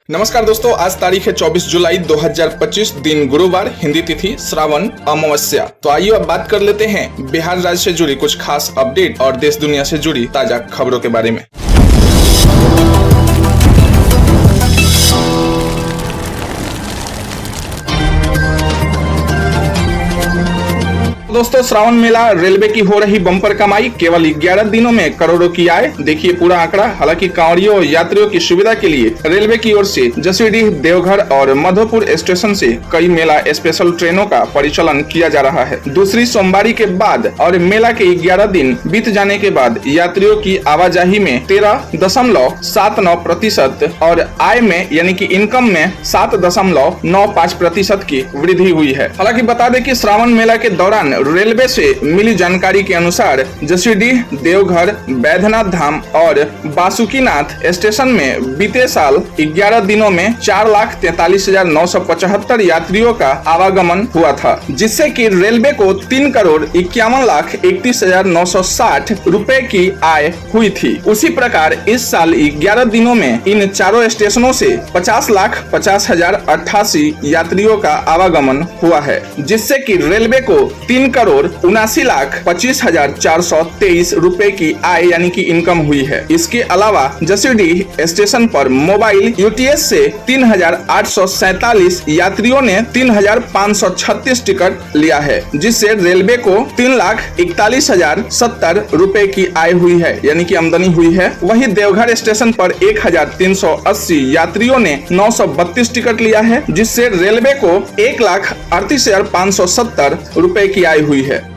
नमस्कार दोस्तों, आज तारीख है 24 जुलाई 2025, दिन गुरुवार, हिंदी तिथि श्रावण अमावस्या। तो आइए अब बात कर लेते हैं बिहार राज्य से जुड़ी कुछ खास अपडेट और देश दुनिया से जुड़ी ताजा खबरों के बारे में। दोस्तों, श्रावण मेला रेलवे की हो रही बम्पर कमाई, केवल 11 दिनों में करोड़ों की आय। देखिए पूरा आंकड़ा। हालांकि कांवड़ियों और यात्रियों की सुविधा के लिए रेलवे की ओर से जसीडीह, देवघर और मधोपुर स्टेशन से कई मेला स्पेशल ट्रेनों का परिचालन किया जा रहा है। दूसरी सोमवारी के बाद और मेला के 11 दिन बीत जाने के बाद यात्रियों की आवाजाही में 13.79% और आय में यानी कि इनकम में 7.95% की वृद्धि हुई है। हालांकि बता दें कि श्रावण मेला के दौरान रेलवे से मिली जानकारी के अनुसार जसीडीह, देवघर, बैद्यनाथ धाम और बासुकीनाथ स्टेशन में बीते साल 11 दिनों में 4,43,975 यात्रियों का आवागमन हुआ था, जिससे कि रेलवे को 3,51,31,960 रुपए की आय हुई थी। उसी प्रकार इस साल 11 दिनों में इन चारों स्टेशनों से 50,50,088 यात्रियों का आवागमन हुआ है, जिससे कि रेलवे को 3,79,25,423 रुपए की आय यानी कि इनकम हुई है। इसके अलावा जसीडीह स्टेशन पर मोबाइल यूटीएस से 3,847 यात्रियों ने 3,536 टिकट लिया है, जिससे रेलवे को 3,41,070 रुपए की आय हुई है यानी कि आमदनी हुई है। वहीं देवघर स्टेशन पर 1,380 यात्रियों ने 932 टिकट लिया है, जिससे रेलवे को 1,38,570 रुपए की आय हुई है।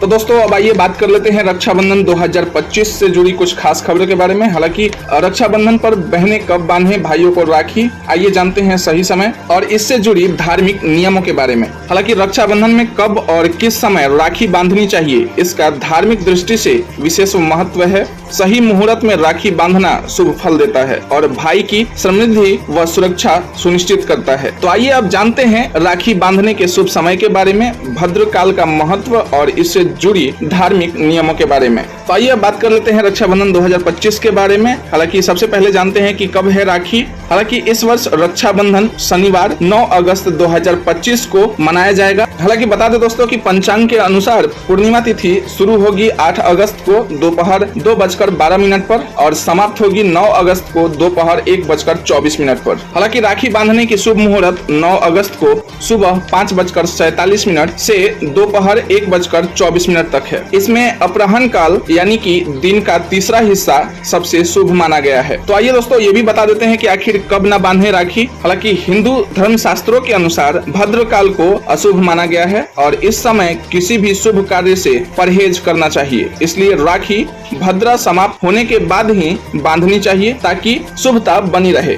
तो दोस्तों, अब आइए बात कर लेते हैं रक्षाबंधन 2025 से जुड़ी कुछ खास खबरों के बारे में। हालांकि रक्षाबंधन पर बहनें कब बांधें भाइयों को राखी, आइए जानते हैं सही समय और इससे जुड़ी धार्मिक नियमों के बारे में। हालांकि रक्षाबंधन में कब और किस समय राखी बांधनी चाहिए, इसका धार्मिक दृष्टि से विशेष महत्व है। सही मुहूर्त में राखी बांधना शुभ फल देता है और भाई की समृद्धि व सुरक्षा सुनिश्चित करता है। तो आइए अब जानते हैं राखी बांधने के शुभ समय के बारे में, भद्रकाल का महत्व और इससे जुड़ी धार्मिक नियमों के बारे में। तो आइए अब बात कर लेते हैं रक्षाबंधन 2025 के बारे में। हालांकि सबसे पहले जानते हैं कि कब है राखी। हालांकि इस वर्ष रक्षाबंधन शनिवार 9 अगस्त 2025 को मनाया जाएगा। हालांकि बता दें दोस्तों कि पंचांग के अनुसार पूर्णिमा तिथि शुरू होगी 8 अगस्त को दोपहर 2:12 पर और समाप्त होगी 9 अगस्त को दोपहर 1:24 पर। हालांकि राखी बांधने की शुभ मुहूर्त 9 अगस्त को सुबह 5:47 से दोपहर 1:24 तक है। इसमें अपराह्न काल यानी कि दिन का तीसरा हिस्सा सबसे शुभ माना गया है। तो आइए दोस्तों ये भी बता देते हैं कि आखिर कब न बांधे राखी। हालांकि हिंदू धर्म शास्त्रों के अनुसार भद्रकाल को अशुभ माना गया है और इस समय किसी भी शुभ कार्य से परहेज करना चाहिए। इसलिए राखी भद्रा समाप्त होने के बाद ही बांधनी चाहिए ताकि शुभता बनी रहे।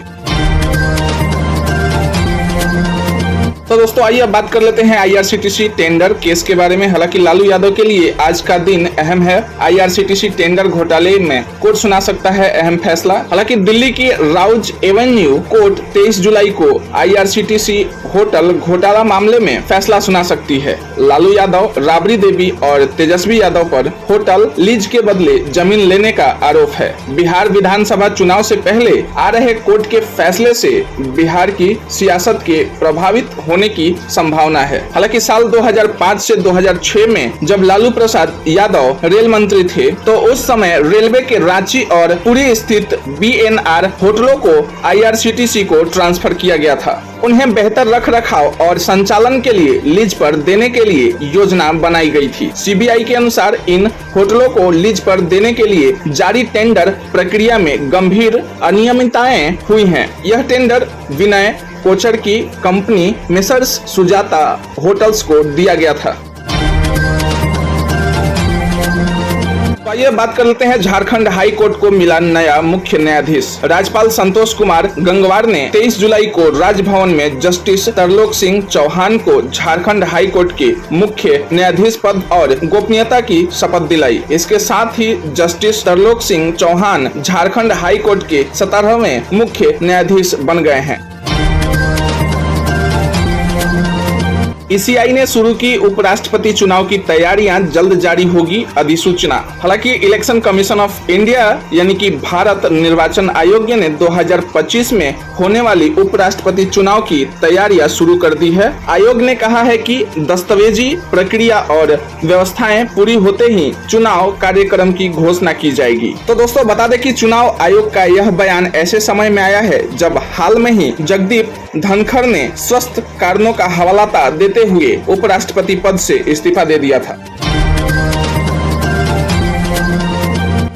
तो दोस्तों आइए अब बात कर लेते हैं आईआरसीटीसी टेंडर केस के बारे में। हालांकि लालू यादव के लिए आज का दिन अहम है। आईआरसीटीसी टेंडर घोटाले में कोर्ट सुना सकता है अहम फैसला। हालांकि दिल्ली की राउज एवेन्यू कोर्ट 23 जुलाई को आईआरसीटीसी होटल घोटाला मामले में फैसला सुना सकती है। लालू यादव, राबड़ी देवी और तेजस्वी यादव पर होटल लीज के बदले जमीन लेने का आरोप है। बिहार विधानसभा चुनाव से पहले आ रहे कोर्ट के फैसले से बिहार की सियासत के प्रभावित होने की संभावना है। हालांकि साल 2005 से 2006 में जब लालू प्रसाद यादव रेल मंत्री थे तो उस समय रेलवे के रांची और पुरी स्थित बीएनआर होटलों को आईआरसीटीसी को ट्रांसफर किया गया था। उन्हें बेहतर रख रखाव और संचालन के लिए लीज पर देने के लिए योजना बनाई गई थी। सीबीआई के अनुसार इन होटलों को लीज पर देने के लिए जारी टेंडर प्रक्रिया में गंभीर अनियमितताएं हुई हैं। यह टेंडर विनय कोचर की कंपनी मेसर्स सुजाता होटल्स को दिया गया था। आइए बात कर लेते हैं झारखंड हाई कोर्ट को मिला नया मुख्य न्यायाधीश। राज्यपाल संतोष कुमार गंगवार ने 23 जुलाई को राजभवन में जस्टिस तरलोक सिंह चौहान को झारखंड हाई कोर्ट के मुख्य न्यायाधीश पद और गोपनीयता की शपथ दिलाई। इसके साथ ही Justice Tarlok Singh Chauhan Jharkhand High Court के 17वें मुख्य न्यायाधीश बन गए हैं। ईसीआई ने शुरू की उपराष्ट्रपति चुनाव की तैयारियां, जल्द जारी होगी अधिसूचना। हालांकि इलेक्शन कमीशन ऑफ इंडिया यानी कि भारत निर्वाचन आयोग ने 2025 में होने वाली उपराष्ट्रपति चुनाव की तैयारियां शुरू कर दी है। आयोग ने कहा है कि दस्तावेजी प्रक्रिया और व्यवस्थाएं पूरी होते ही चुनाव कार्यक्रम की घोषणा की जाएगी। तो दोस्तों बता दें कि चुनाव आयोग का यह बयान ऐसे समय में आया है जब हाल में ही जगदीप धनखड़ ने स्वस्थ कारणों का हवाला देते हुए उपराष्ट्रपति पद से इस्तीफा दे दिया था।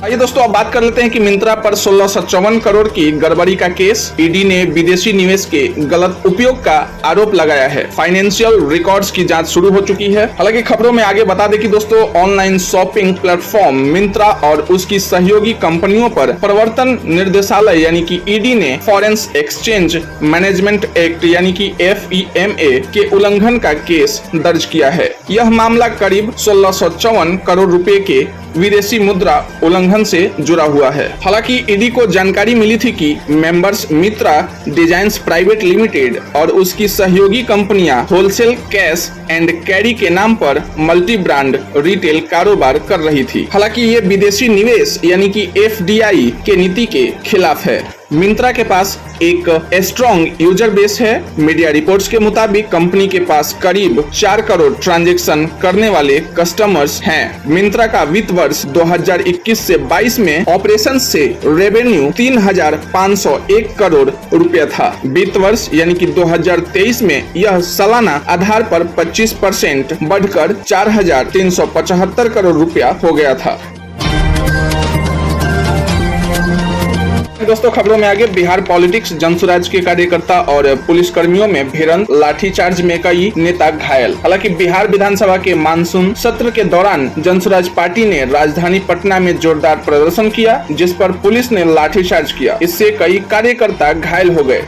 आइए दोस्तों अब बात कर लेते हैं कि मिंत्रा पर 1654 करोड़ की गड़बड़ी का केस। ईडी ने विदेशी निवेश के गलत उपयोग का आरोप लगाया है। फाइनेंशियल रिकॉर्ड्स की जांच शुरू हो चुकी है। हालांकि खबरों में आगे बता दें कि दोस्तों ऑनलाइन शॉपिंग प्लेटफॉर्म मिंत्रा और उसकी सहयोगी कंपनियों पर प्रवर्तन निर्देशालय यानी कि ईडी ने फॉरेन एक्सचेंज मैनेजमेंट एक्ट यानी कि FEMA के उल्लंघन का केस दर्ज किया है। यह मामला करीब 1654 करोड़ रुपए के विदेशी मुद्रा उल्लंघन से जुड़ा हुआ है। हालांकि ईडी को जानकारी मिली थी कि मेंबर्स मित्रा डिजाइन्स प्राइवेट लिमिटेड और उसकी सहयोगी कंपनियां होलसेल कैश एंड कैरी के नाम पर मल्टी ब्रांड रिटेल कारोबार कर रही थी। हालांकि ये विदेशी निवेश यानी कि FDI के नीति के खिलाफ है। मिंत्रा के पास एक स्ट्रॉन्ग यूजर बेस है। मीडिया रिपोर्ट्स के मुताबिक कंपनी के पास करीब 4 करोड़ ट्रांजैक्शन करने वाले कस्टमर्स हैं। मिंत्रा का वित्त वर्ष 2021 से 22 में ऑपरेशन से रेवेन्यू 3,501 करोड़ रुपया था। वित्त वर्ष यानी कि 2023 में यह सालाना आधार पर 25% बढ़कर 4,375 करोड़ रुपया हो गया था। दोस्तों खबरों में आगे बिहार पॉलिटिक्स, जनसुराज के कार्यकर्ता और पुलिस कर्मियों में भिड़ंत, लाठीचार्ज में कई नेता घायल। हालांकि बिहार विधानसभा के मानसून सत्र के दौरान जनसुराज पार्टी ने राजधानी पटना में जोरदार प्रदर्शन किया, जिस पर पुलिस ने लाठीचार्ज किया। इससे कई कार्यकर्ता घायल हो गए।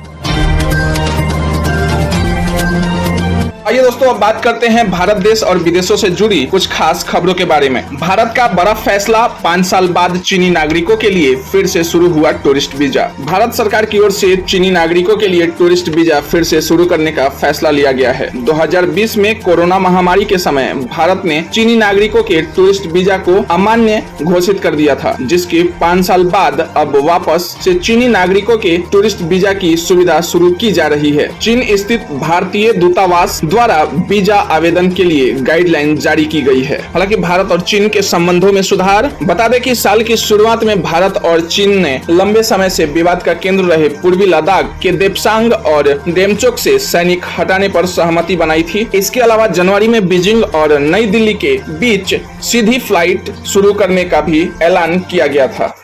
आइए दोस्तों अब बात करते हैं भारत देश और विदेशों से जुड़ी कुछ खास खबरों के बारे में। भारत का बड़ा फैसला, 5 साल बाद चीनी नागरिकों के लिए फिर से शुरू हुआ टूरिस्ट वीजा। भारत सरकार की ओर से चीनी नागरिकों के लिए टूरिस्ट वीजा फिर से शुरू करने का फैसला लिया गया है। 2020 में कोरोना महामारी के समय भारत ने चीनी नागरिकों के टूरिस्ट वीजा को अमान्य घोषित कर दिया था, जिसके 5 साल बाद अब वापस से चीनी नागरिकों के टूरिस्ट वीजा की सुविधा शुरू की जा रही है। चीन स्थित भारतीय दूतावास द्वारा वीजा आवेदन के लिए गाइडलाइन जारी की गई है। हालांकि भारत और चीन के संबंधों में सुधार। बता दें कि साल की शुरुआत में भारत और चीन ने लंबे समय से विवाद का केंद्र रहे पूर्वी लद्दाख के देप्सांग और डेमचोक से सैनिक हटाने पर सहमति बनाई थी। इसके अलावा जनवरी में बीजिंग और नई दिल्ली के बीच सीधी फ्लाइट शुरू करने का भी ऐलान किया गया था।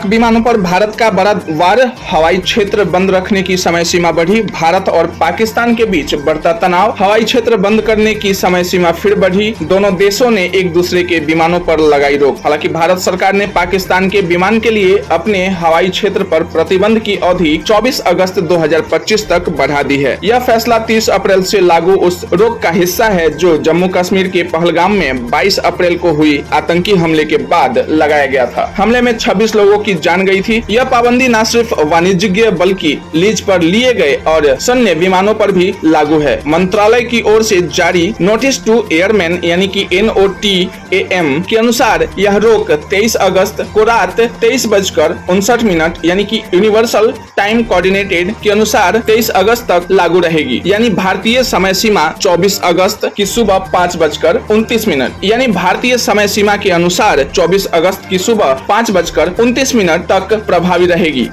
विमानों पर भारत का बड़ा वार, हवाई क्षेत्र बंद रखने की समय सीमा बढ़ी। भारत और पाकिस्तान के बीच बढ़ता तनाव, हवाई क्षेत्र बंद करने की समय सीमा फिर बढ़ी। दोनों देशों ने एक दूसरे के विमानों पर लगाई रोक। हालांकि भारत सरकार ने पाकिस्तान के विमान के लिए अपने हवाई क्षेत्र पर प्रतिबंध की अवधि 24 अगस्त 2025 तक बढ़ा दी है। यह फैसला 30 अप्रैल से लागू उस रोक का हिस्सा है जो जम्मू कश्मीर के पहलगाम में 22 अप्रैल को हुई आतंकी हमले के बाद लगाया गया था। हमले में 26 लोगों की जान गई थी। यह पाबंदी न सिर्फ वाणिज्यिक बल्कि लीज पर लिए गए और सैन्य विमानों पर भी लागू है। मंत्रालय की ओर से जारी नोटिस टू एयरमैन यानी कि NOTAM के अनुसार यह रोक 23 अगस्त को रात 23:59 यानी कि यूनिवर्सल टाइम कोऑर्डिनेटेड के अनुसार 23 अगस्त तक लागू रहेगी। यानी भारतीय समय सीमा 24 अगस्त की सुबह 5:29 यानी भारतीय समय सीमा के अनुसार 24 अगस्त की सुबह 5:29 तक प्रभावी रहेगी।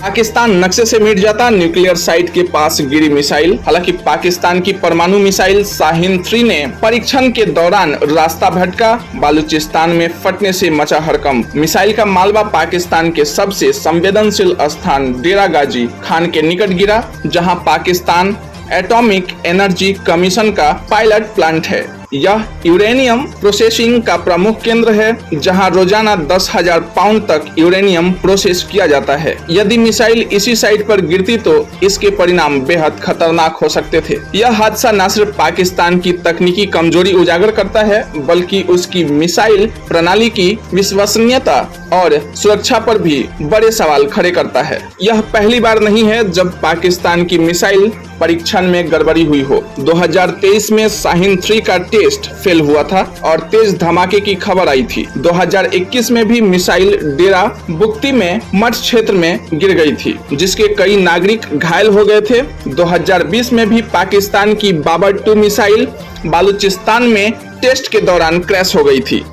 पाकिस्तान नक्शे से मिट जाता, न्यूक्लियर साइट के पास गिरी मिसाइल। हालांकि पाकिस्तान की परमाणु मिसाइल शाहीन 3 ने परीक्षण के दौरान रास्ता भटका, बलूचिस्तान में फटने से मचा हड़कंप। मिसाइल का मालवा पाकिस्तान के सबसे संवेदनशील स्थान डेरा गाजी खान के निकट गिरा, जहां पाकिस्तान एटॉमिक एनर्जी कमीशन का पायलट प्लांट है। यह यूरेनियम प्रोसेसिंग का प्रमुख केंद्र है, जहां रोजाना 10,000 पाउंड तक यूरेनियम प्रोसेस किया जाता है। यदि मिसाइल इसी साइट पर गिरती तो इसके परिणाम बेहद खतरनाक हो सकते थे। यह हादसा न सिर्फ पाकिस्तान की तकनीकी कमजोरी उजागर करता है, बल्कि उसकी मिसाइल प्रणाली की विश्वसनीयता और सुरक्षा पर भी बड़े सवाल खड़े करता है। यह पहली बार नहीं है जब पाकिस्तान की मिसाइल परीक्षण में गड़बड़ी हुई हो। 2023 में शाहीन 3 का टेस्ट फेल हुआ था और तेज धमाके की खबर आई थी। 2021 में भी मिसाइल डेरा बुक्ती में मठ क्षेत्र में गिर गई थी, जिसके कई नागरिक घायल हो गए थे। 2020 में भी पाकिस्तान की बाबर 2 मिसाइल बालूचिस्तान में टेस्ट के दौरान क्रैश हो गई थी।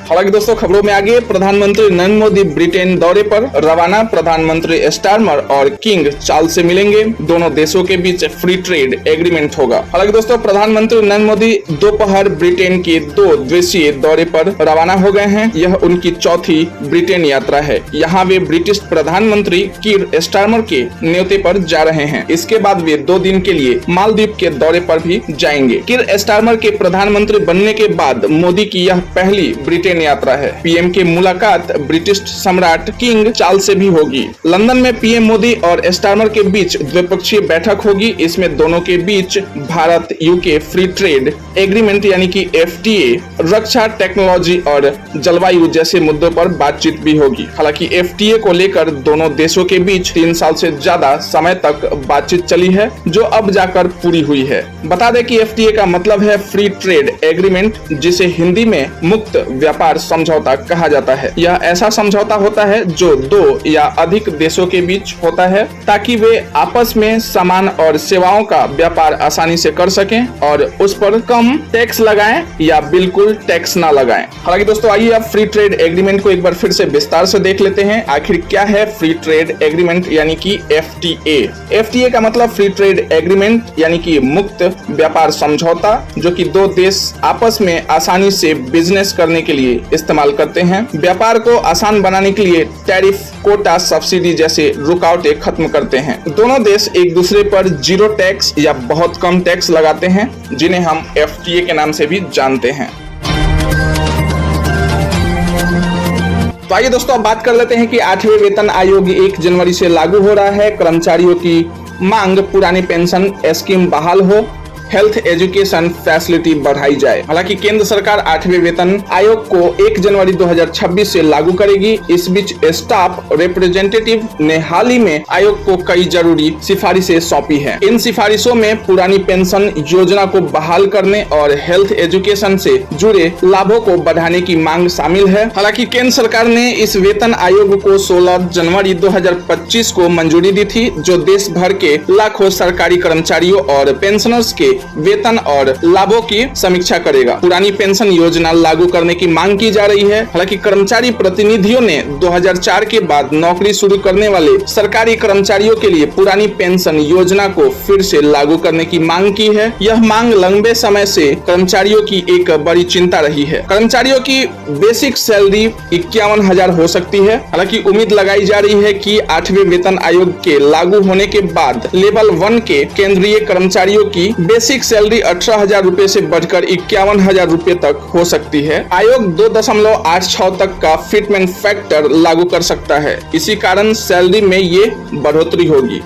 हालांकि दोस्तों, खबरों में आगे प्रधानमंत्री नरेंद्र मोदी ब्रिटेन दौरे पर रवाना। प्रधानमंत्री स्टारमर और किंग चार्ल्स से मिलेंगे। दोनों देशों के बीच फ्री ट्रेड एग्रीमेंट होगा। हालांकि दोस्तों, प्रधानमंत्री नरेंद्र मोदी दोपहर ब्रिटेन के 2 दिवसीय दौरे पर रवाना हो गए हैं। यह उनकी चौथी ब्रिटेन यात्रा है। यहाँ वे ब्रिटिश प्रधानमंत्री कीर स्टारमर के न्योते पर जा रहे हैं। इसके बाद वे 2 दिन के लिए मालदीव के दौरे पर भी जाएंगे। कीर स्टारमर के प्रधानमंत्री बनने के बाद मोदी की यह पहली ब्रिटेन यात्रा है। पीएम की मुलाकात ब्रिटिश सम्राट किंग चार्ल्स से भी होगी। लंदन में पीएम मोदी और स्टारमर के बीच द्विपक्षीय बैठक होगी। इसमें दोनों के बीच Bharat UK free trade agreement यानी कि FTA, रक्षा, टेक्नोलॉजी और जलवायु जैसे मुद्दों पर बातचीत भी होगी। हालांकि FTA को लेकर दोनों देशों के बीच 3 साल से ज्यादा समय तक बातचीत चली है, जो अब जाकर पूरी हुई है। बता दें कि FTA का मतलब है फ्री ट्रेड एग्रीमेंट, जिसे हिंदी में मुक्त व्यापार समझौता कहा जाता है। यह ऐसा समझौता होता है जो 2 या अधिक देशों के बीच होता है, ताकि वे आपस में सामान और सेवाओं का व्यापार आसानी से कर सकें और उस पर कम टैक्स लगाएं या बिल्कुल टैक्स ना लगाएं। हालांकि दोस्तों, आइए अब फ्री ट्रेड एग्रीमेंट को एक बार फिर से विस्तार से देख लेते हैं। आखिर क्या है फ्री ट्रेड एग्रीमेंट यानी कि FTA? FTA का मतलब फ्री ट्रेड एग्रीमेंट यानी कि मुक्त व्यापार समझौता, जो कि 2 देश आपस में आसानी से बिजनेस करने के लिए इस्तेमाल करते हैं। व्यापार को आसान बनाने के लिए टैरिफ, कोटा, सब्सिडी जैसे रुकावटें खत्म करते हैं। दोनों देश एक दूसरे पर 0 टैक्स या बहुत कम टैक्स लगाते हैं, जिन्हें हम FTA के नाम से भी जानते हैं। तो आइए दोस्तों, अब बात कर लेते हैं कि 8वें वेतन आयोग 1 जनवरी से लागू हो रहा है। कर्मचारियों की मांग पुरानी पेंशन स्कीम बहाल हो, हेल्थ एजुकेशन फैसिलिटी बढ़ाई जाए। हालांकि केंद्र सरकार 8वें वेतन आयोग को 1 जनवरी 2026 से लागू करेगी। इस बीच स्टाफ रिप्रेजेंटेटिव ने हाल ही में आयोग को कई जरूरी सिफारिशें सौंपी हैं। इन सिफारिशों में पुरानी पेंशन योजना को बहाल करने और हेल्थ एजुकेशन से जुड़े लाभों को बढ़ाने की मांग शामिल है। हालांकि केंद्र सरकार ने इस वेतन आयोग को 16 जनवरी 2025 को मंजूरी दी थी, जो देश भर के लाखों सरकारी कर्मचारियों और पेंशनर्स के वेतन और लाभों की समीक्षा करेगा। पुरानी पेंशन योजना लागू करने की मांग की जा रही है। हालांकि कर्मचारी प्रतिनिधियों ने 2004 के बाद नौकरी शुरू करने वाले सरकारी कर्मचारियों के लिए पुरानी पेंशन योजना को फिर से लागू करने की मांग की है। यह मांग लंबे समय से कर्मचारियों की एक बड़ी चिंता रही है। कर्मचारियों की बेसिक सैलरी 51,000 हो सकती है। हालांकि उम्मीद लगाई जा रही है कि 8वें वेतन आयोग के लागू होने के बाद लेवल 1 के केंद्रीय कर्मचारियों की बेसिक सैलरी 18,000 रुपए से बढ़कर 51,000 रुपए तक हो सकती है। आयोग 2.86 तक का फिटमेंट फैक्टर लागू कर सकता है। इसी कारण सैलरी में ये बढ़ोतरी होगी।